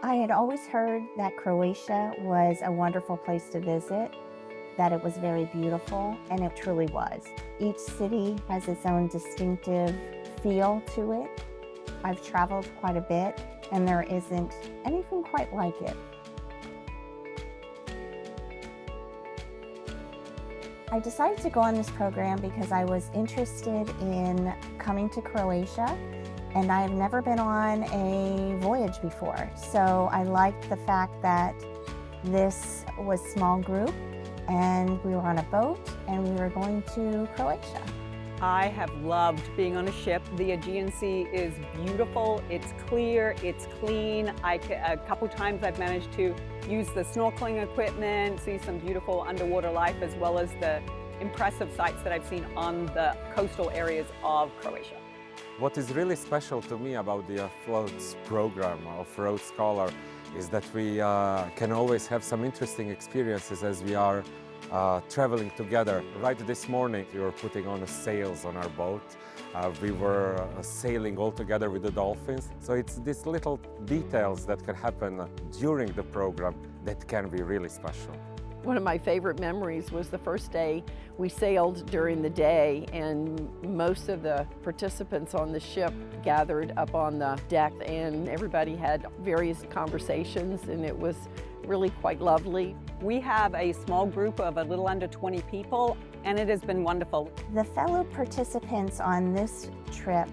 I had always heard that Croatia was a wonderful place to visit, that it was very beautiful, and it truly was. Each city has its own distinctive feel to it. I've traveled quite a bit, and there isn't anything quite like it. I decided to go on this program because I was interested in coming to Croatia, and I have never been on a voyage before. So I liked the fact that this was small group, and we were on a boat, and we were going to Croatia. I have loved being on a ship. The Aegean Sea is beautiful, it's clear, it's clean. A couple times I've managed to use the snorkeling equipment, see some beautiful underwater life, as well as the impressive sights that I've seen on the coastal areas of Croatia. What is really special to me about the Floats program of Road Scholar is that we can always have some interesting experiences as we are traveling together. Right this morning we were putting on sails on our boat. We were sailing all together with the dolphins. So it's these little details that can happen during the program that can be really special. One of my favorite memories was the first day we sailed during the day, and most of the participants on the ship gathered up on the deck, and everybody had various conversations, and it was really quite lovely. We have a small group of a little under 20 people, and it has been wonderful. The fellow participants on this trip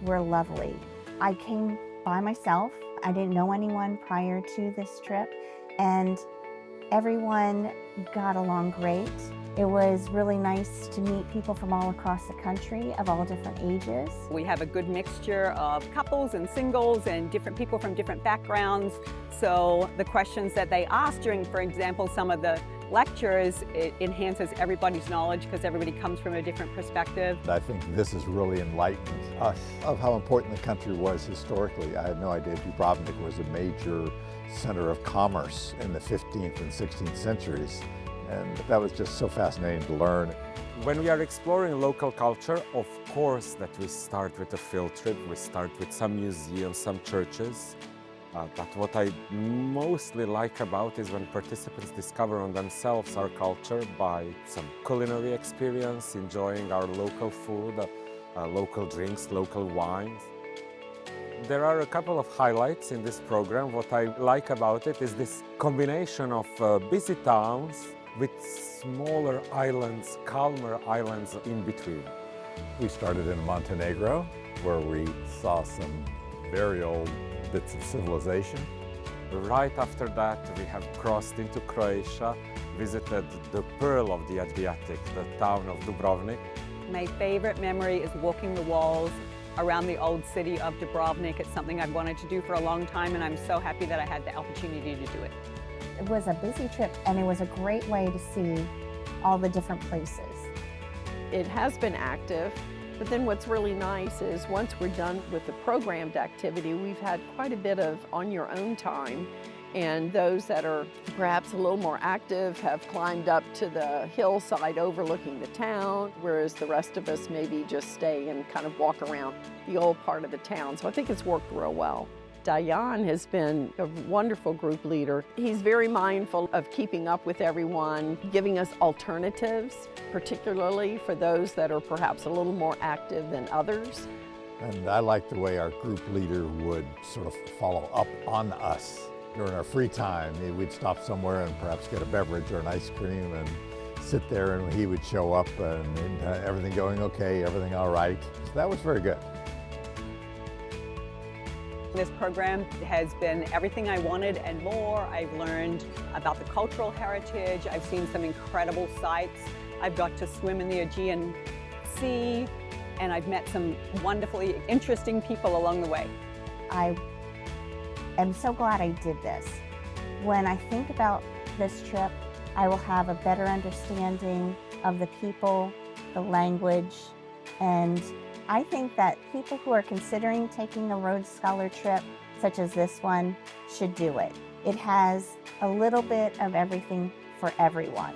were lovely. I came by myself. I didn't know anyone prior to this trip, and everyone got along great. It was really nice to meet people from all across the country of all different ages. We have a good mixture of couples and singles and different people from different backgrounds. So the questions that they ask during, for example, some of the lectures, it enhances everybody's knowledge because everybody comes from a different perspective. I think this has really enlightened us of how important the country was historically. I had no idea Dubrovnik was a major center of commerce in the 15th and 16th centuries, and that was just so fascinating to learn. When we are exploring local culture, of course that we start with a field trip, we start with some museums, some churches. But what I mostly like about is when participants discover on themselves our culture by some culinary experience, enjoying our local food, local drinks, local wines. There are a couple of highlights in this program. What I like about it is this combination of busy towns with smaller islands, calmer islands in between. We started in Montenegro, where we saw some very old bits of civilization. Right after that, we have crossed into Croatia, visited the pearl of the Adriatic, the town of Dubrovnik. My favorite memory is walking the walls around the old city of Dubrovnik. It's something I've wanted to do for a long time, and I'm so happy that I had the opportunity to do it. It was a busy trip, and it was a great way to see all the different places. It has been active, but then what's really nice is once we're done with the programmed activity, we've had quite a bit of on your own time. And those that are perhaps a little more active have climbed up to the hillside overlooking the town, whereas the rest of us maybe just stay and kind of walk around the old part of the town. So I think it's worked real well. Dayan has been a wonderful group leader. He's very mindful of keeping up with everyone, giving us alternatives, particularly for those that are perhaps a little more active than others. And I like the way our group leader would sort of follow up on us. During our free time, we'd stop somewhere and perhaps get a beverage or an ice cream and sit there, and he would show up and everything going okay, everything all right. So that was very good. This program has been everything I wanted and more. I've learned about the cultural heritage. I've seen some incredible sights. I've got to swim in the Aegean Sea, and I've met some wonderfully interesting people along the way. I'm so glad I did this. When I think about this trip, I will have a better understanding of the people, the language, and I think that people who are considering taking a Road Scholar trip, such as this one, should do it. It has a little bit of everything for everyone.